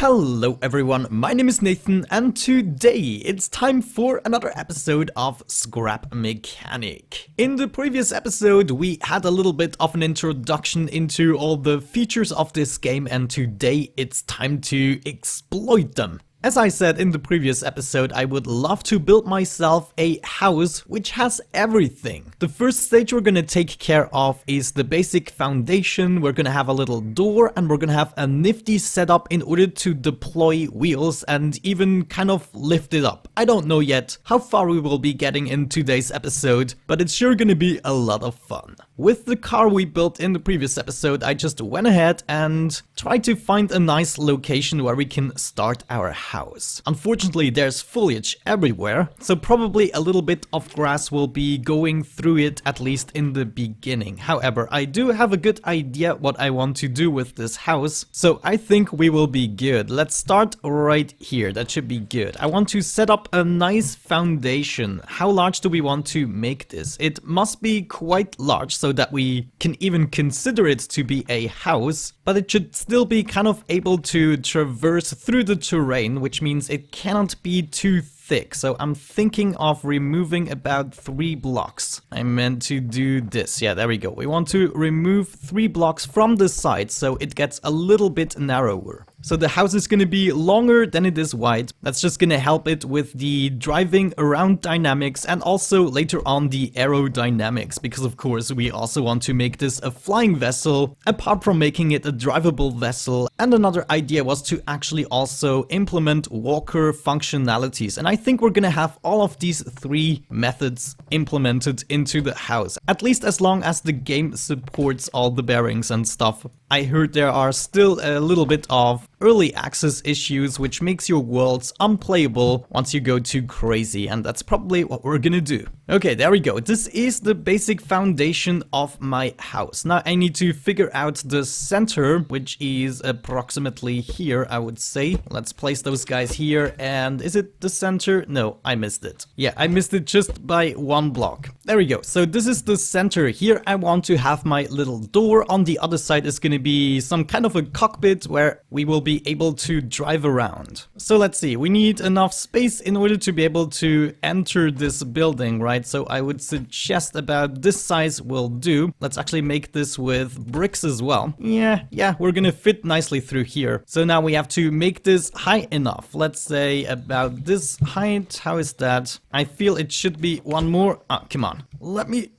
Hello everyone, my name is Nathan and today it's time for another episode of Scrap Mechanic. In the previous episode we had a little bit of an introduction into all the features of this game and today it's time to exploit them. As I said in the previous episode, I would love to build myself a house which has everything. The first stage we're gonna take care of is the basic foundation. We're gonna have a little door and we're gonna have a nifty setup in order to deploy wheels and even kind of lift it up. I don't know yet how far we will be getting in today's episode, but it's sure gonna be a lot of fun. With the car we built in the previous episode, I just went ahead and tried to find a nice location where we can start our house. Unfortunately, there's foliage everywhere, so probably a little bit of grass will be going through it, at least in the beginning. However, I do have a good idea what I want to do with this house, so I think we will be good. Let's start right here, that should be good. I want to set up a nice foundation. How large do we want to make this? It must be quite large so that we can even consider it to be a house, but it should still be kind of able to traverse through the terrain, which means it cannot be too thick. So I'm thinking of removing about 3 blocks. I meant to do this. Yeah, there we go. We want to remove 3 blocks from the side so it gets a little bit narrower. So the house is going to be longer than it is wide. That's just going to help it with the driving around dynamics and also later on the aerodynamics, because of course we also want to make this a flying vessel apart from making it a drivable vessel. And another idea was to actually also implement walker functionalities, and I think we're going to have all of these 3 methods implemented into the house, at least as long as the game supports all the bearings and stuff. I heard there are still a little bit of early access issues which makes your worlds unplayable once you go too crazy, and that's probably what we're gonna do. Okay, there we go. This is the basic foundation of my house. Now I need to figure out the center, which is approximately here, I would say. Let's place those guys here, and is it the center? No, I missed it. Yeah, I missed it just by 1 block. There we go. So this is the center. Here I want to have my little door. On the other side is gonna be some kind of a cockpit where we will be able to drive around. So let's see, we need enough space in order to be able to enter this building, right? So I would suggest about this size will do. Let's actually make this with bricks as well. Yeah, we're gonna fit nicely through here. So now we have to make this high enough. Let's say about this height. How is that? I feel it should be 1 more. Ah, come on. Let me...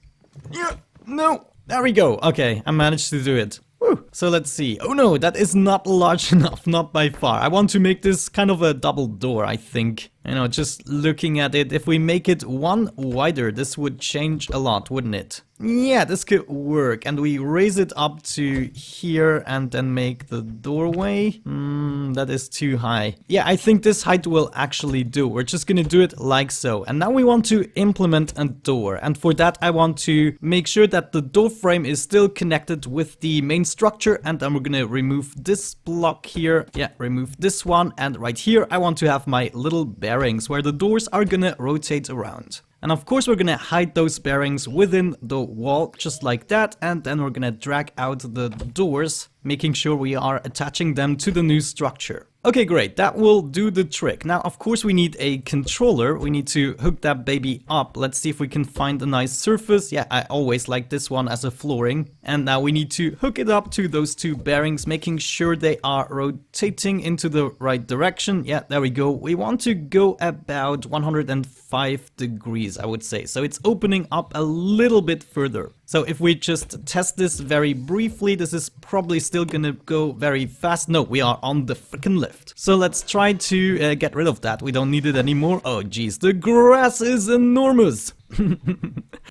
Yeah, no. There we go. Okay, I managed to do it. Woo. So let's see. Oh no, that is not large enough, not by far. I want to make this kind of a double door, I think. You know, just looking at it, if we make it 1 wider, this would change a lot, wouldn't it? Yeah, this could work. And we raise it up to here and then make the doorway. That is too high. Yeah, I think this height will actually do. We're just gonna do it like so. And now we want to implement a door. And for that, I want to make sure that the door frame is still connected with the main structure. And then we're gonna remove this block here. Yeah, remove this one. And right here, I want to have my little bearings where the doors are gonna rotate around. And of course we're gonna hide those bearings within the wall, just like that, and then we're gonna drag out the doors, making sure we are attaching them to the new structure. Okay, great, that will do the trick. Now, of course, we need a controller. We need to hook that baby up. Let's see if we can find a nice surface. Yeah, I always like this one as a flooring. And now we need to hook it up to those 2 bearings, making sure they are rotating into the right direction. Yeah, there we go. We want to go about 105 degrees, I would say. So it's opening up a little bit further. So if we just test this very briefly, this is probably still gonna go very fast. No, we are on the freaking lift. So let's try to get rid of that. We don't need it anymore. Oh geez, the grass is enormous.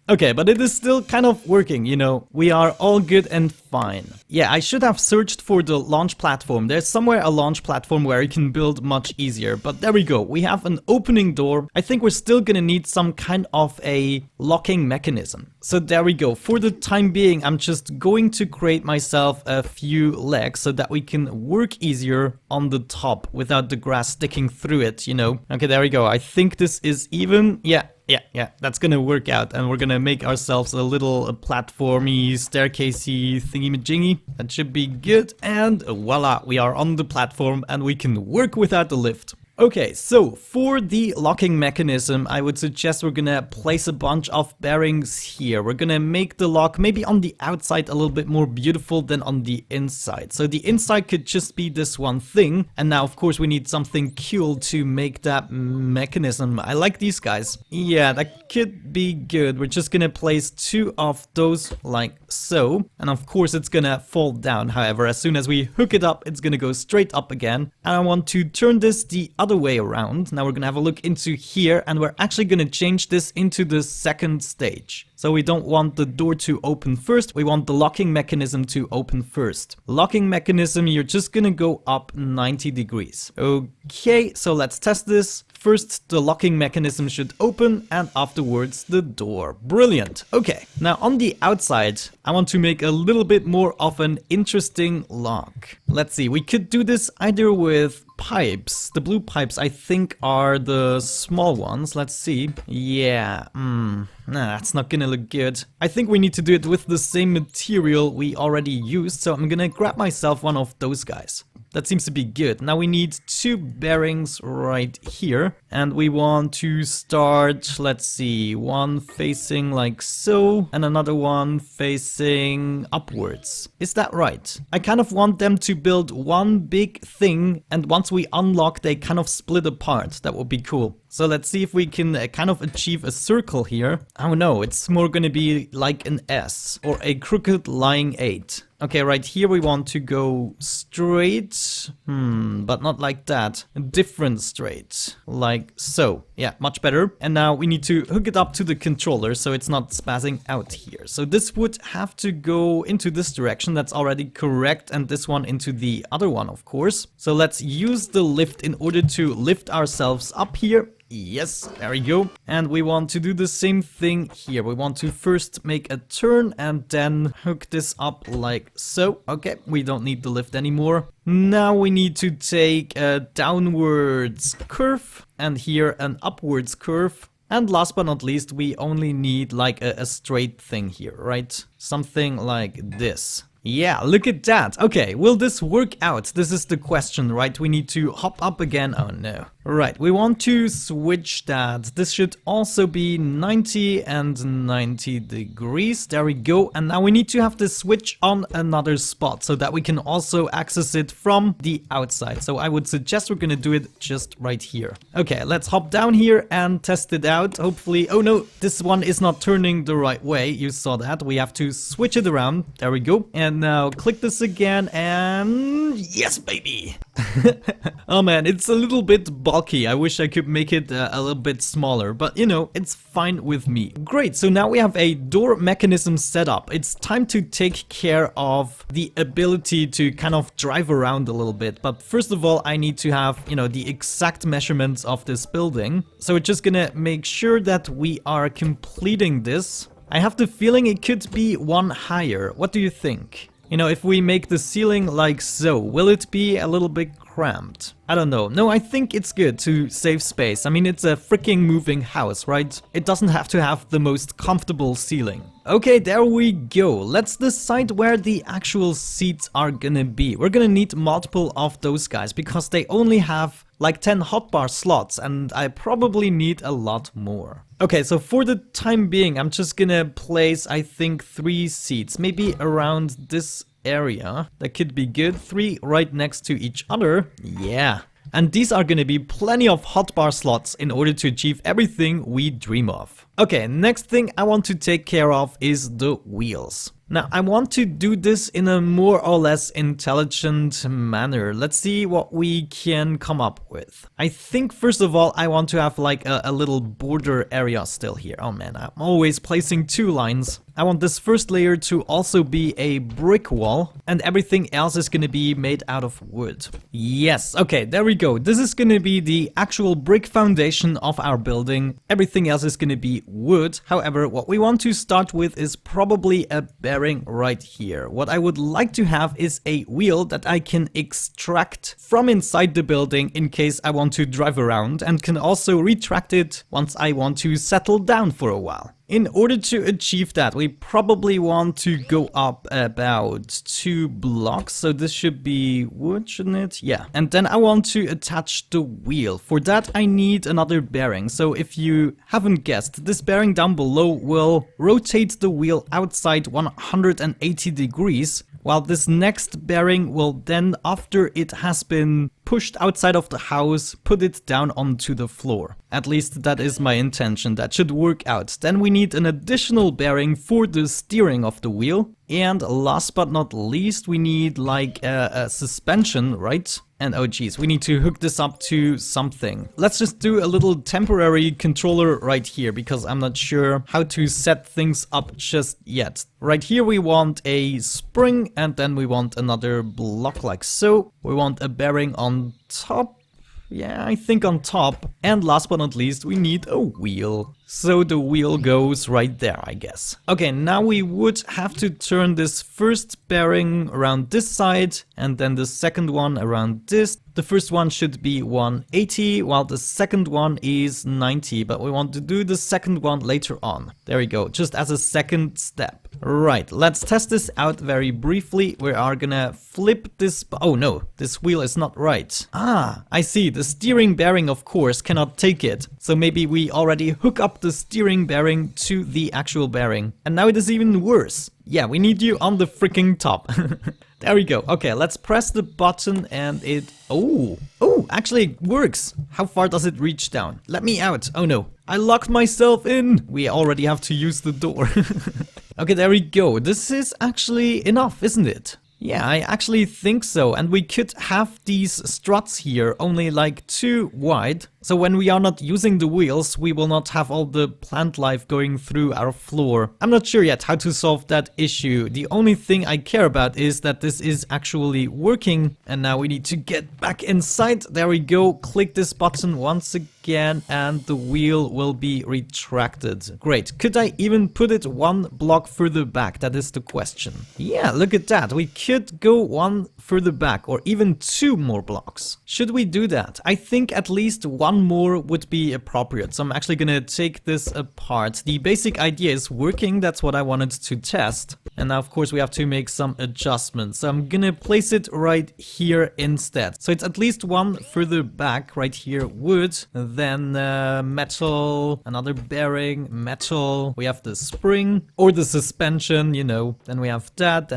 Okay, but it is still kind of working, you know. We are all good and fine. Yeah, I should have searched for the launch platform. There's somewhere a launch platform where you can build much easier. But there we go. We have an opening door. I think we're still gonna need some kind of a locking mechanism. So there we go. For the time being, I'm just going to create myself a few legs so that we can work easier on the top without the grass sticking through it, you know. Okay, there we go. I think this is even. Yeah. Yeah, that's gonna work out, and we're gonna make ourselves a little platformy, staircasey thingy-majingy. That should be good, and voila, we are on the platform, and we can work without the lift. Okay, so for the locking mechanism, I would suggest we're gonna place a bunch of bearings here. We're gonna make the lock maybe on the outside a little bit more beautiful than on the inside. So the inside could just be this one thing. And now, of course, we need something cool to make that mechanism. I like these guys. Yeah, that could be good. We're just gonna place 2 of those like so. And of course, it's gonna fall down. However, as soon as we hook it up, it's gonna go straight up again. And I want to turn this the other way around. Now we're gonna have a look into here, and we're actually gonna change this into the second stage. So we don't want the door to open first, we want the locking mechanism to open first. Locking mechanism, you're just gonna go up 90 degrees. Okay, so let's test this. First, the locking mechanism should open, and afterwards the door. Brilliant. Okay, now on the outside, I want to make a little bit more of an interesting lock. Let's see, we could do this either with pipes. The blue pipes, I think, are the small ones. Let's see. Yeah, nah, that's not gonna look good. I think we need to do it with the same material we already used, so I'm gonna grab myself one of those guys. That seems to be good. Now we need 2 bearings right here, and we want to start, let's see, one facing like so, and another one facing upwards. Is that right? I kind of want them to build one big thing, and once we unlock, they kind of split apart. That would be cool. So let's see if we can kind of achieve a circle here. Oh no, it's more gonna be like an S, or a crooked lying 8. Okay, right here we want to go straight, but not like that. A different straight, like so. Yeah, much better. And now we need to hook it up to the controller so it's not spazzing out here. So this would have to go into this direction, that's already correct, and this one into the other one, of course. So let's use the lift in order to lift ourselves up here. Yes, there we go. And we want to do the same thing here. We want to first make a turn and then hook this up like so. Okay, we don't need the lift anymore. Now we need to take a downwards curve and here an upwards curve. And last but not least, we only need like a straight thing here, right? Something like this. Yeah, look at that. Okay, will this work out? This is the question, right? We need to hop up again. Oh no. Right, we want to switch that. This should also be 90 and 90 degrees. There we go. And now we need to have this switch on another spot so that we can also access it from the outside. So I would suggest we're gonna do it just right here. Okay, let's hop down here and test it out. Hopefully, oh no, this one is not turning the right way. You saw that. We have to switch it around. There we go. And now click this again and yes, baby. Oh man, it's a little bit bulky. I wish I could make it a little bit smaller, but you know, it's fine with me. Great, so now we have a door mechanism set up. It's time to take care of the ability to kind of drive around a little bit. But first of all, I need to have, you know, the exact measurements of this building. So we're just gonna make sure that we are completing this. I have the feeling it could be one higher. What do you think? You know, if we make the ceiling like so, will it be a little bit cramped? I don't know. No, I think it's good to save space. I mean, it's a freaking moving house, right? It doesn't have to have the most comfortable ceiling. Okay, there we go. Let's decide where the actual seats are gonna be. We're gonna need multiple of those guys because they only have like 10 hotbar slots and I probably need a lot more. Okay, so for the time being, I'm just gonna place, I think, 3 seats, maybe around this area. That could be good. 3 right next to each other. Yeah. And these are gonna be plenty of hotbar slots in order to achieve everything we dream of. Okay, next thing I want to take care of is the wheels. Now, I want to do this in a more or less intelligent manner. Let's see what we can come up with. I think, first of all, I want to have like a little border area still here. Oh man, I'm always placing 2 lines. I want this first layer to also be a brick wall, and everything else is going to be made out of wood. Yes, okay, there we go. This is going to be the actual brick foundation of our building. Everything else is going to be be wood. However, what we want to start with is probably a bearing right here. What I would like to have is a wheel that I can extract from inside the building in case I want to drive around, and can also retract it once I want to settle down for a while. In order to achieve that, we probably want to go up about 2 blocks. So this should be wood, shouldn't it? Yeah. And then I want to attach the wheel. For that, I need another bearing. So if you haven't guessed, this bearing down below will rotate the wheel outside 180 degrees. While this next bearing will then, after it has been pushed outside of the house, put it down onto the floor. At least that is my intention. That should work out. Then we need an additional bearing for the steering of the wheel. And last but not least, we need like a suspension, right? And oh geez, we need to hook this up to something. Let's just do a little temporary controller right here, because I'm not sure how to set things up just yet. Right here we want a spring, and then we want another block like so. We want a bearing on top. Yeah, I think on top. And last but not least, we need a wheel. So the wheel goes right there, I guess. Okay, now we would have to turn this first bearing around this side, and then the second one around this. The first one should be 180, while the second one is 90, but we want to do the second one later on. There we go, just as a second step. Right, let's test this out very briefly. We are gonna flip this... Oh no, this wheel is not right. Ah, I see, the steering bearing of course cannot take it. So maybe we already hook up the steering bearing to the actual bearing. And now it is even worse. Yeah, we need you on the freaking top. There we go. Okay, let's press the button and it... Oh, actually it works. How far does it reach down? Let me out. Oh no, I locked myself in. We already have to use the door. Okay, there we go. This is actually enough, isn't it? Yeah, I actually think so. And we could have these struts here only like 2 wide. So when we are not using the wheels, we will not have all the plant life going through our floor. I'm not sure yet how to solve that issue. The only thing I care about is that this is actually working. And now we need to get back inside. There we go. Click this button once again and the wheel will be retracted. Great. Could I even put it 1 block further back? That is the question. Yeah, look at that. We could go 1 further back, or even 2 more blocks. Should we do that? I think at least 1 more would be appropriate. So I'm actually gonna take this apart. The basic idea is working. That's what I wanted to test. And now of course we have to make some adjustments. So I'm gonna place it right here instead. So it's at least 1 further back. Right here, wood, then metal, another bearing, metal. We have the spring or the suspension, you know. Then we have that,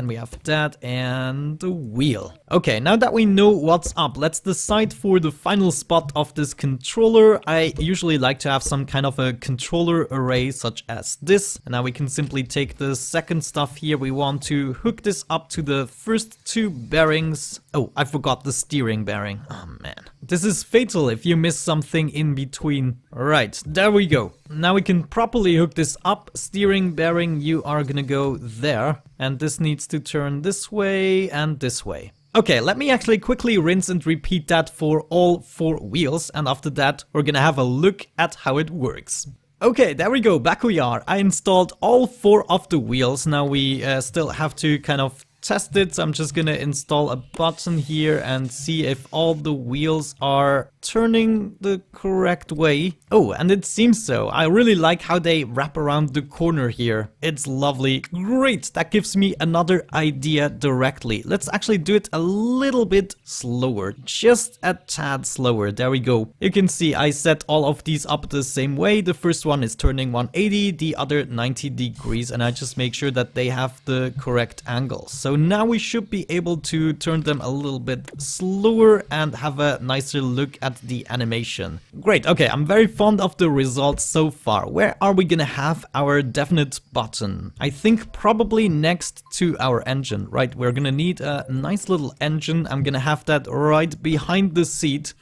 and the wheel. Okay, now that we know what's up, let's decide for the final spot of this controller. I usually like to have some kind of a controller array such as this. And now we can simply take the second stuff here. We want to hook this up to the first 2 bearings. Oh, I forgot the steering bearing. Oh man. This is fatal if you miss something in between. Right, there we go. Now we can properly hook this up. Steering bearing, you are gonna go there. And this needs to turn this way and this way. Okay, let me actually quickly rinse and repeat that for all 4 wheels. And after that, we're gonna have a look at how it works. Okay, there we go, back we are. I installed all 4 of the wheels. Now we still have to kind of test it. So I'm just gonna install a button here and see if all the wheels are turning the correct way. Oh, and it seems so. I really like how they wrap around the corner here. It's lovely. Great, that gives me another idea directly. Let's actually do it a little bit slower, just a tad slower. There we go. You can see I set all of these up the same way. The first one is turning 180, the other 90 degrees, and I just make sure that they have the correct angles. So now we should be able to turn them a little bit slower and have a nicer look at the animation. Great, okay, I'm very fond of the results so far. Where are we gonna have our definite button? I think probably next to our engine, right? We're gonna need a nice little engine. I'm gonna have that right behind the seat.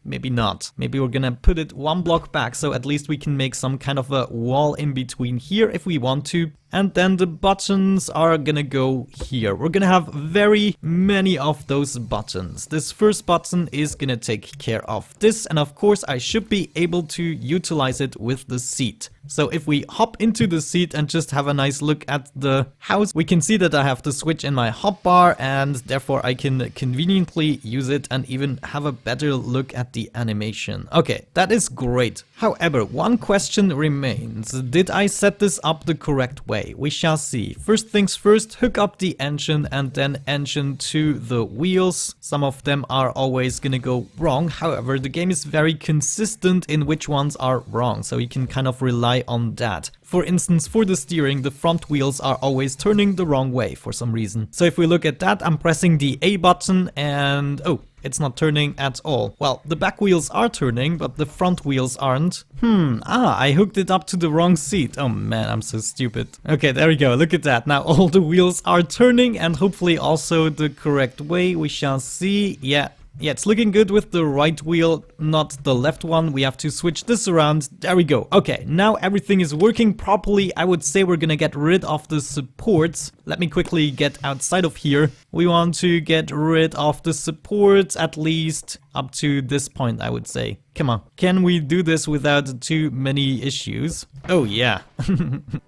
Maybe not. Maybe we're gonna put it 1 block back, so at least we can make some kind of a wall in between here if we want to. And then the buttons are gonna go here. We're gonna have very many of those buttons. This first button is gonna take care of this, and of course I should be able to utilize it with the seat. So if we hop into the seat and just have a nice look at the house, we can see that I have the switch in my hotbar, and therefore I can conveniently use it and even have a better look at the animation. Okay, that is great. However, one question remains. Did I set this up the correct way? We shall see. First things first, hook up the engine and then engine to the wheels. Some of them are always gonna go wrong. However, the game is very consistent in which ones are wrong, so you can kind of rely on that. For instance, for the steering, the front wheels are always turning the wrong way for some reason. So if we look at that, I'm pressing the A button and oh, it's not turning at all. Well, the back wheels are turning, but the front wheels aren't. I hooked it up to the wrong seat. Oh man, I'm so stupid. Okay, there we go. Look at that. Now all the wheels are turning and hopefully also the correct way. We shall see. Yeah, it's looking good with the right wheel, not the left one. We have to switch this around. There we go. Okay, now everything is working properly. I would say we're gonna get rid of the supports. Let me quickly get outside of here. We want to get rid of the supports at least up to this point, I would say. Come on, can we do this without too many issues? Oh yeah.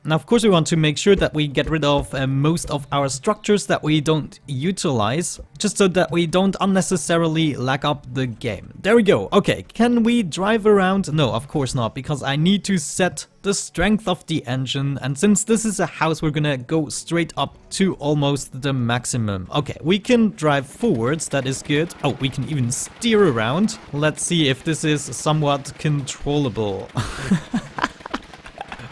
Now of course we want to make sure that we get rid of most of our structures that we don't utilize, just so that we don't unnecessarily lag up the game. There we go. Okay, can we drive around? No, of course not, because I need to set the strength of the engine, and since this is a house, we're gonna go straight up to almost the maximum. Okay, we can drive forwards, that is good. Oh, we can even steer around. Let's see if this is somewhat controllable.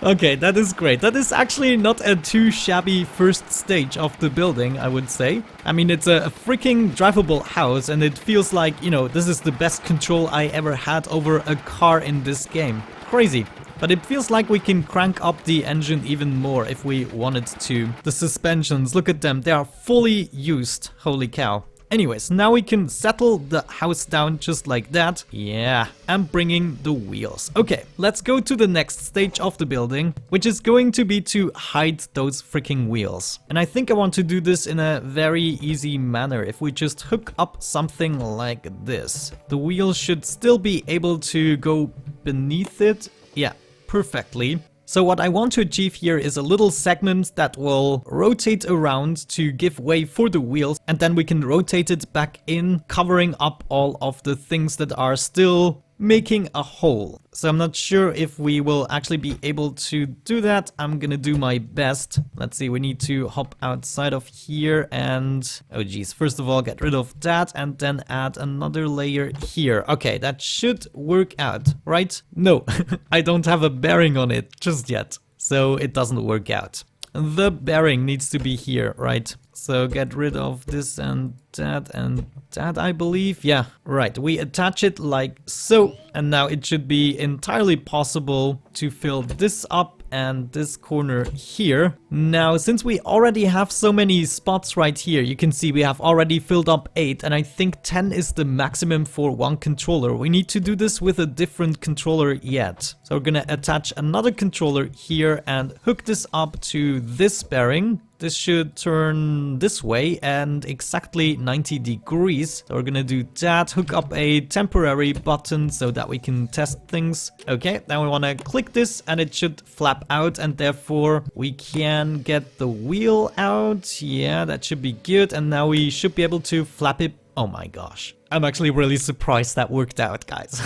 Okay, that is great. That is actually not a too shabby first stage of the building, I would say. I mean, it's a freaking drivable house, and it feels like, you know, this is the best control I ever had over a car in this game. Crazy. But it feels like we can crank up the engine even more if we wanted to. The suspensions, look at them, they are fully used. Holy cow. Anyways, now we can settle the house down just like that. Yeah, and bringing the wheels. Okay, let's go to the next stage of the building, which is going to be to hide those freaking wheels. And I think I want to do this in a very easy manner. If we just hook up something like this, the wheels should still be able to go beneath it. Yeah, perfectly. So what I want to achieve here is a little segment that will rotate around to give way for the wheels, and then we can rotate it back in, covering up all of the things that are still making a hole. So I'm not sure if we will actually be able to do that. I'm gonna do my best. Let's see, we need to hop outside of here and... oh geez, first of all get rid of that and then add another layer here. Okay, that should work out, right? No, I don't have a bearing on it just yet, so it doesn't work out. The bearing needs to be here, right? So get rid of this and that, I believe. Yeah, right. We attach it like so, and now it should be entirely possible to fill this up and this corner here. Now, since we already have so many spots right here, you can see we have already filled up 8, and I think 10 is the maximum for one controller. We need to do this with a different controller yet. So we're gonna attach another controller here and hook this up to this bearing. This should turn this way and exactly 90 degrees. So we're gonna do that, hook up a temporary button so that we can test things. Okay, now we wanna click this and it should flap out, and therefore we can get the wheel out. Yeah, that should be good. And now we should be able to flap it. Oh my gosh. I'm actually really surprised that worked out, guys.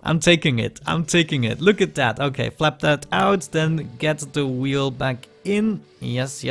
I'm taking it. Look at that. Okay, flap that out, then get the wheel back in. Yes.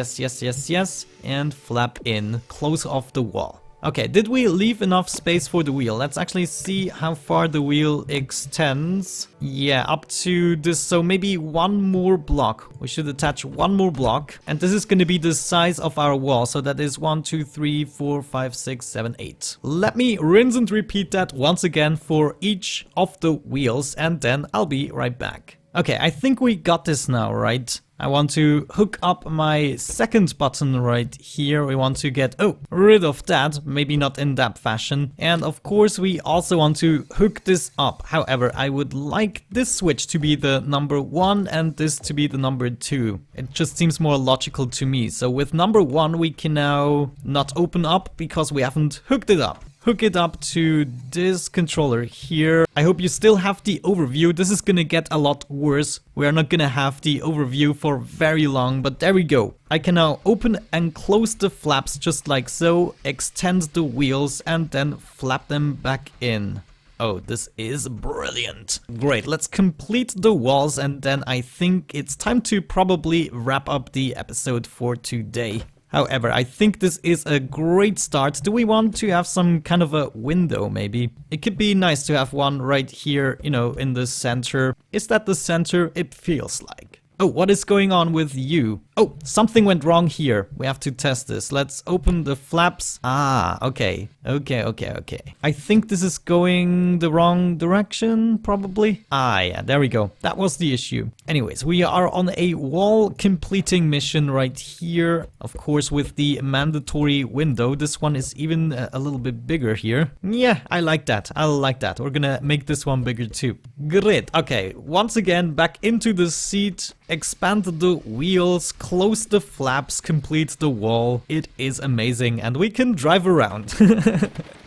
And flap in. Close off the wall. Okay, did we leave enough space for the wheel? Let's actually see how far the wheel extends. Yeah, up to this, so maybe one more block. We should attach one more block. And this is going to be the size of our wall. So that is 1, 2, 3, 4, 5, 6, 7, 8. Let me rinse and repeat that once again for each of the wheels, and then I'll be right back. Okay, I think we got this now, right? I want to hook up my second button right here. We want to get, rid of that, maybe not in that fashion. And of course, we also want to hook this up. However, I would like this switch to be the number 1 and this to be the number 2. It just seems more logical to me. So with number 1, we can now not open up because we haven't hooked it up. Hook it up to this controller here. I hope you still have the overview. This is gonna get a lot worse. We are not gonna have the overview for very long, but there we go. I can now open and close the flaps just like so, extend the wheels and then flap them back in. Oh, this is brilliant. Great, let's complete the walls and then I think it's time to probably wrap up the episode for today. However, I think this is a great start. Do we want to have some kind of a window, maybe? It could be nice to have one right here, you know, in the center. Is that the center? It feels like. Oh, what is going on with you? Oh, something went wrong here. We have to test this. Let's open the flaps. Ah, okay. Okay. I think this is going the wrong direction, probably. Ah, yeah, there we go. That was the issue. Anyways, we are on a wall completing mission right here. Of course, with the mandatory window. This one is even a little bit bigger here. Yeah, I like that. I like that. We're gonna make this one bigger too. Great. Okay, once again, back into the seat. Expand the wheels, close the flaps, complete the wall. It is amazing and we can drive around.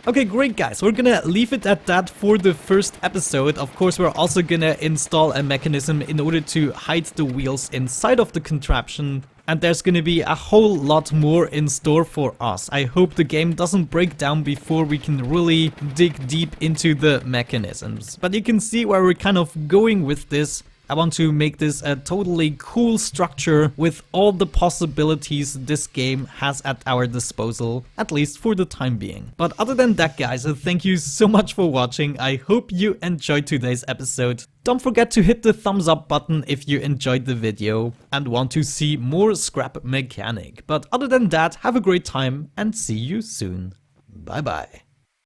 Okay, great guys, we're gonna leave it at that for the first episode. Of course, we're also gonna install a mechanism in order to hide the wheels inside of the contraption. And there's gonna be a whole lot more in store for us. I hope the game doesn't break down before we can really dig deep into the mechanisms. But you can see where we're kind of going with this. I want to make this a totally cool structure with all the possibilities this game has at our disposal, at least for the time being. But other than that guys, thank you so much for watching. I hope you enjoyed today's episode. Don't forget to hit the thumbs up button if you enjoyed the video and want to see more Scrap Mechanic. But other than that, have a great time and see you soon. Bye bye.